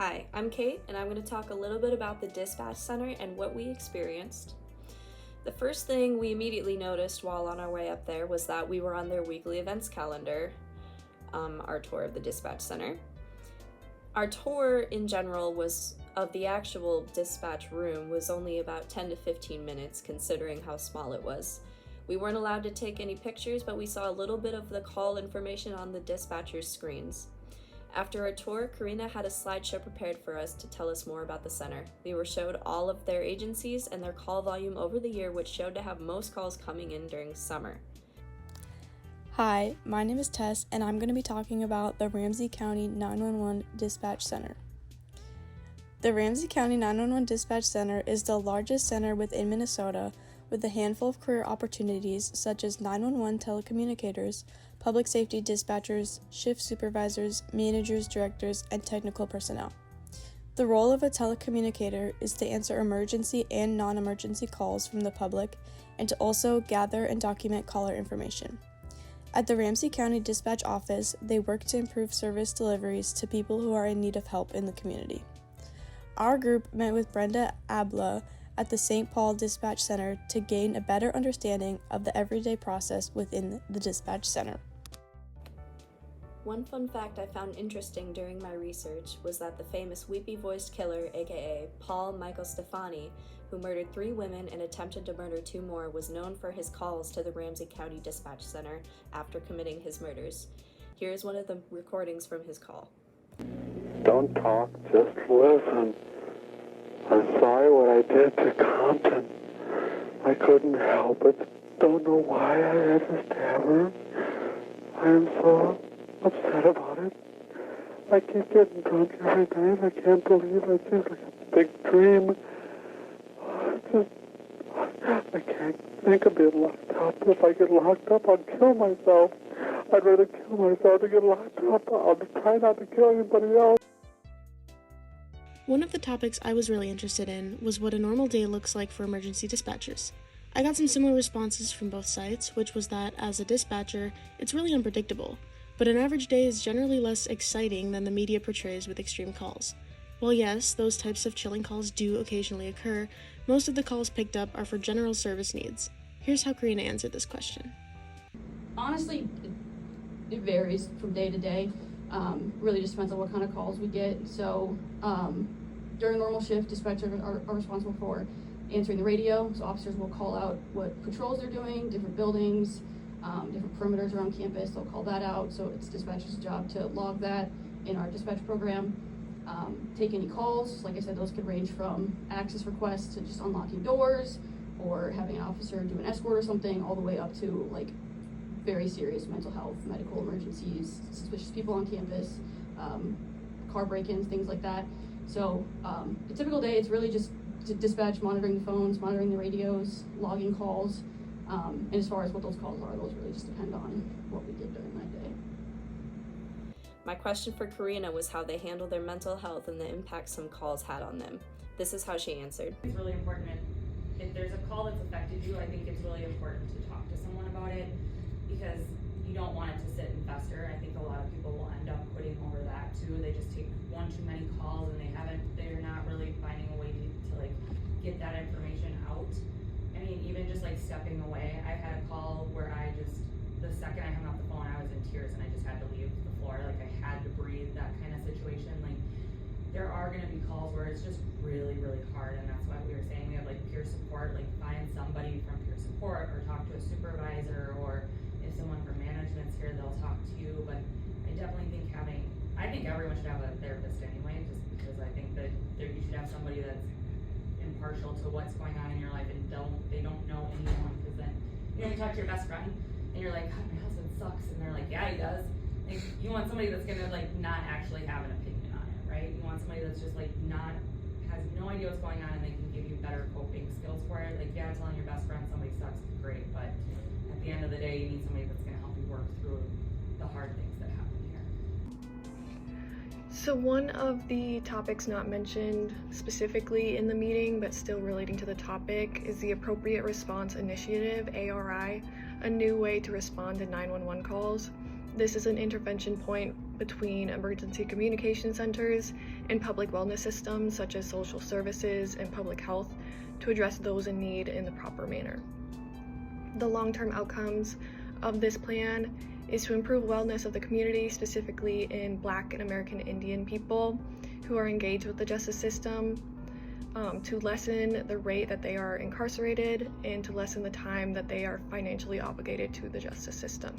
Hi, I'm Kate, and I'm going to talk a little bit about the dispatch center and what we experienced. The first thing we immediately noticed while on our way up there was that we were on their weekly events calendar, our tour of the dispatch center. Our tour in general was of the actual dispatch room was only about 10 to 15 minutes considering how small it was. We weren't allowed to take any pictures, but we saw a little bit of the call information on the dispatcher's screens. After our tour, Karina had a slideshow prepared for us to tell us more about the center. We were showed all of their agencies and their call volume over the year, which showed to have most calls coming in during summer. Hi, my name is Tess, and I'm going to be talking about the Ramsey County 911 Dispatch Center. The Ramsey County 911 Dispatch Center is the largest center within Minnesota, with a handful of career opportunities such as 911 telecommunicators, public safety dispatchers, shift supervisors, managers, directors, and technical personnel. The role of a telecommunicator is to answer emergency and non-emergency calls from the public and to also gather and document caller information. At the Ramsey County Dispatch Office, they work to improve service deliveries to people who are in need of help in the community. Our group met with Brenda Abla at the St. Paul Dispatch Center to gain a better understanding of the everyday process within the dispatch center. One fun fact I found interesting during my research was that the famous weepy-voiced killer, aka Paul Michael Stefani, who murdered 3 women and attempted to murder 2 more, was known for his calls to the Ramsey County Dispatch Center after committing his murders. Here's one of the recordings from his call. Don't talk, just listen. I'm sorry what I did to Compton. I couldn't help it. Don't know why I had to stab her. I am so upset about it. I keep getting drunk every night. I can't believe it. It seems like a big dream. I can't think of being locked up. If I get locked up, I'll kill myself. I'd rather kill myself than get locked up. I'll try not to kill anybody else. One of the topics I was really interested in was what a normal day looks like for emergency dispatchers. I got some similar responses from both sites, which was that as a dispatcher, it's really unpredictable, but an average day is generally less exciting than the media portrays with extreme calls. While yes, those types of chilling calls do occasionally occur, most of the calls picked up are for general service needs. Here's how Karina answered this question. Honestly, it varies from day to day. Really just depends on what kind of calls we get. So during normal shift, dispatchers are responsible for answering the radio. So officers will call out what patrols they're doing, different buildings, different perimeters around campus. They'll call that out. So it's dispatcher's job to log that in our dispatch program. Take any calls. Like I said, those could range from access requests to just unlocking doors or having an officer do an escort or something, all the way up to like very serious mental health, medical emergencies, suspicious people on campus, car break-ins, things like that. So a typical day, it's really just dispatch, monitoring the phones, monitoring the radios, logging calls, and as far as what those calls are, those really just depend on what we did during that day. My question for Karina was how they handle their mental health and the impact some calls had on them. This is how she answered. It's really important if there's a call that's affected you, I think it's really important to talk to someone about it, because you don't want it to sit and fester. I think a lot of people will end up putting over that too. They just take one too many calls and they're not really finding a way to like get that information out. I mean, even just like stepping away. I had a call where the second I hung up the phone, I was in tears and I just had to leave the floor. Like I had to breathe, that kind of situation. Like there are gonna be calls where it's just really, really hard, and that's why we were saying we have like peer support, like find somebody from peer support or talk to a supervisor, or if someone from management's here, they'll talk to you. But I definitely think I think everyone should have a therapist anyway, just because I think that you should have somebody that's impartial to what's going on in your life and they don't know anyone, because then, you talk to your best friend and you're like, God, my husband sucks, and they're like, yeah, he does. Like, you want somebody that's gonna like not actually have an opinion on it, right? You want somebody that's just like has no idea what's going on and they can give you better coping skills for it. Like, yeah, telling your best friend somebody sucks is great, but at the end of the day, you need somebody that's gonna help you work through the hard things that happen here. So one of the topics not mentioned specifically in the meeting, but still relating to the topic, is the Appropriate Response Initiative, ARI, a new way to respond to 911 calls. This is an intervention point between emergency communication centers and public wellness systems such as social services and public health to address those in need in the proper manner. The long-term outcomes of this plan is to improve wellness of the community, specifically in Black and American Indian people who are engaged with the justice system, to lessen the rate that they are incarcerated, and to lessen the time that they are financially obligated to the justice system.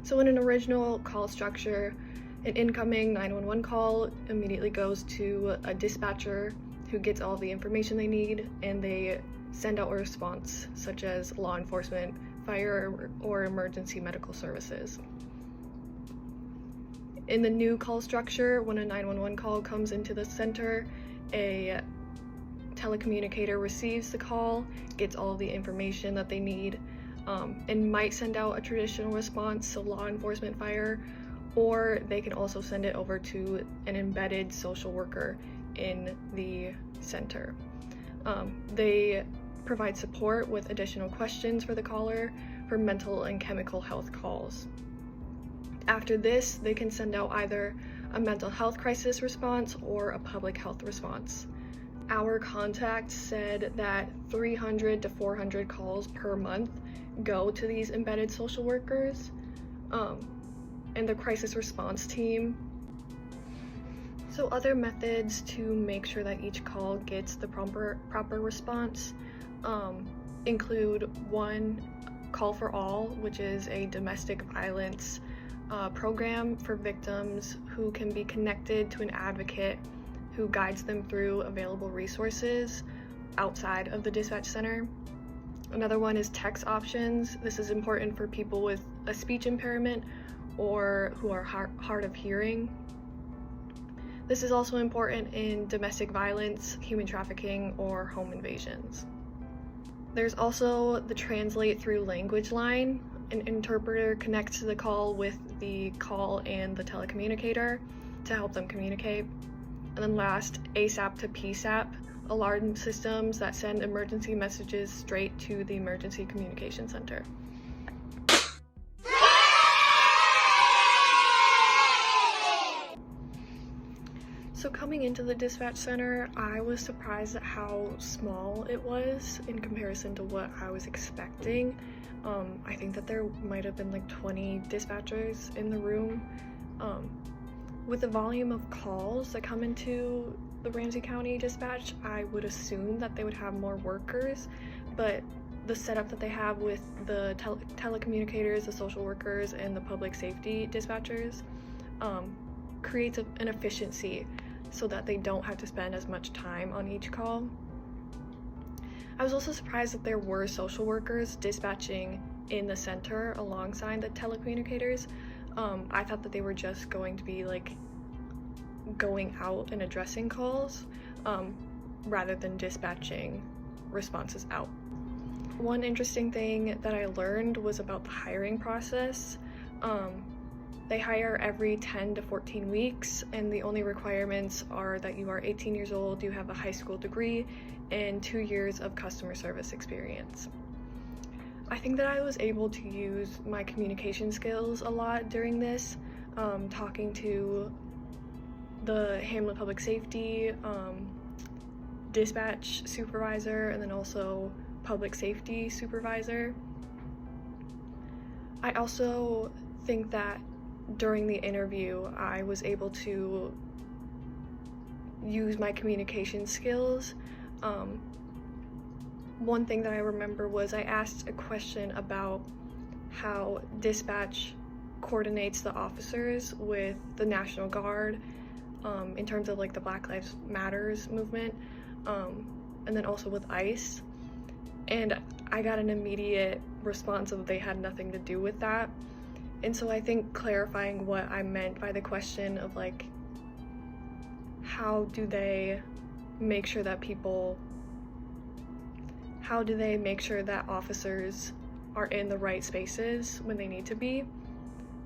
So in an original call structure, an incoming 911 call immediately goes to a dispatcher who gets all the information they need, and they send out a response such as law enforcement, fire, or emergency medical services. In the new call structure, when a 911 call comes into the center, a telecommunicator receives the call, gets all the information that they need, and might send out a traditional response, so law enforcement, fire, or they can also send it over to an embedded social worker in the center. They provide support with additional questions for the caller for mental and chemical health calls. After this, they can send out either a mental health crisis response or a public health response. Our contact said that 300 to 400 calls per month go to these embedded social workers and the crisis response team. So other methods to make sure that each call gets the proper response include one, Call for All, which is a domestic violence program for victims who can be connected to an advocate who guides them through available resources outside of the dispatch center. Another one is text options. This is important for people with a speech impairment or who are hard of hearing. This is also important in domestic violence, human trafficking, or home invasions. There's also the Translate Through Language line. An interpreter connects to the call with the call and the telecommunicator to help them communicate. And then last, ASAP to PSAP, alarm systems that send emergency messages straight to the emergency communication center. So coming into the dispatch center, I was surprised at how small it was in comparison to what I was expecting. I think that there might have been like 20 dispatchers in the room. With the volume of calls that come into the Ramsey County Dispatch, I would assume that they would have more workers, but the setup that they have with the telecommunicators, the social workers, and the public safety dispatchers creates an efficiency so that they don't have to spend as much time on each call. I was also surprised that there were social workers dispatching in the center alongside the telecommunicators. I thought that they were just going to be like going out and addressing calls rather than dispatching responses out. One interesting thing that I learned was about the hiring process. They hire every 10 to 14 weeks, and the only requirements are that you are 18 years old, you have a high school degree, and 2 years of customer service experience. I think that I was able to use my communication skills a lot during this, talking to the Hamlet Public Safety dispatch supervisor, and then also public safety supervisor. I also think that during the interview, I was able to use my communication skills. One thing that I remember was I asked a question about how dispatch coordinates the officers with the National Guard in terms of like the Black Lives Matters movement, and then also with ICE. And I got an immediate response of they had nothing to do with that. And so I think clarifying what I meant by the question of like, how do they make sure that officers are in the right spaces when they need to be?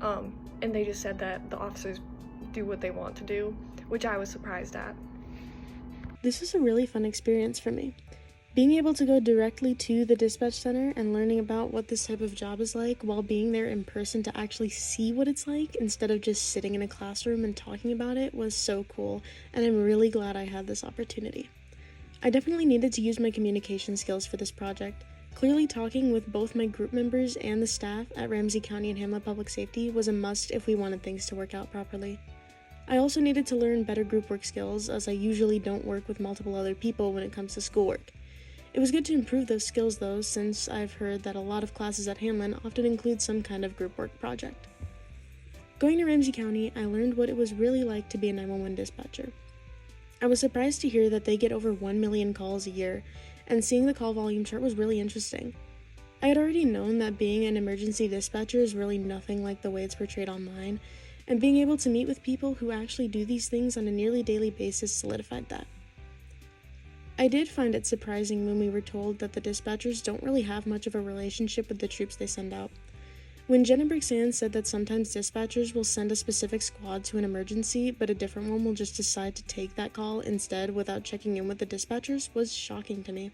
And they just said that the officers do what they want to do, which I was surprised at. This was a really fun experience for me. Being able to go directly to the dispatch center and learning about what this type of job is like while being there in person to actually see what it's like instead of just sitting in a classroom and talking about it was so cool, and I'm really glad I had this opportunity. I definitely needed to use my communication skills for this project. Clearly talking with both my group members and the staff at Ramsey County and Hamlet Public Safety was a must if we wanted things to work out properly. I also needed to learn better group work skills, as I usually don't work with multiple other people when it comes to schoolwork. It was good to improve those skills though, since I've heard that a lot of classes at Hamlin often include some kind of group work project. Going to Ramsey County, I learned what it was really like to be a 911 dispatcher. I was surprised to hear that they get over 1 million calls a year, and seeing the call volume chart was really interesting. I had already known that being an emergency dispatcher is really nothing like the way it's portrayed online, and being able to meet with people who actually do these things on a nearly daily basis solidified that. I did find it surprising when we were told that the dispatchers don't really have much of a relationship with the troops they send out. When Jenna Brixan said that sometimes dispatchers will send a specific squad to an emergency, but a different one will just decide to take that call instead without checking in with the dispatchers was shocking to me.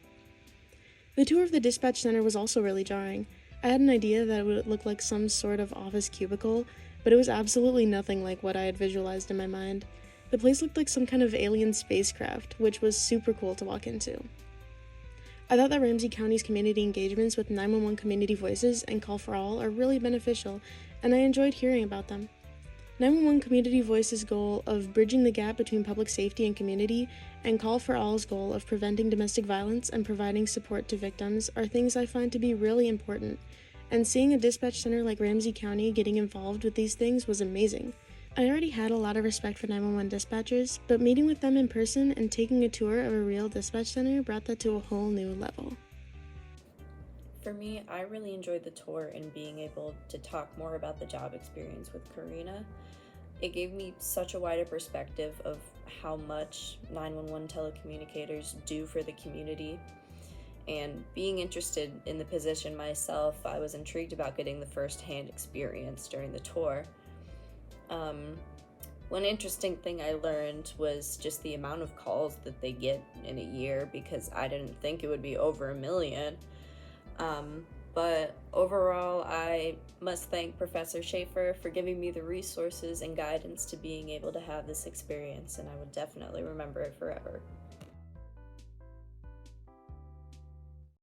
The tour of the dispatch center was also really jarring. I had an idea that it would look like some sort of office cubicle, but it was absolutely nothing like what I had visualized in my mind. The place looked like some kind of alien spacecraft, which was super cool to walk into. I thought that Ramsey County's community engagements with 911 Community Voices and Call for All are really beneficial, and I enjoyed hearing about them. 911 Community Voices' goal of bridging the gap between public safety and community, and Call for All's goal of preventing domestic violence and providing support to victims are things I find to be really important, and seeing a dispatch center like Ramsey County getting involved with these things was amazing. I already had a lot of respect for 911 dispatchers, but meeting with them in person and taking a tour of a real dispatch center brought that to a whole new level. For me, I really enjoyed the tour and being able to talk more about the job experience with Karina. It gave me such a wider perspective of how much 911 telecommunicators do for the community. And being interested in the position myself, I was intrigued about getting the first-hand experience during the tour. One interesting thing I learned was just the amount of calls that they get in a year, because I didn't think it would be over 1 million. But overall, I must thank Professor Schaefer for giving me the resources and guidance to being able to have this experience, and I would definitely remember it forever.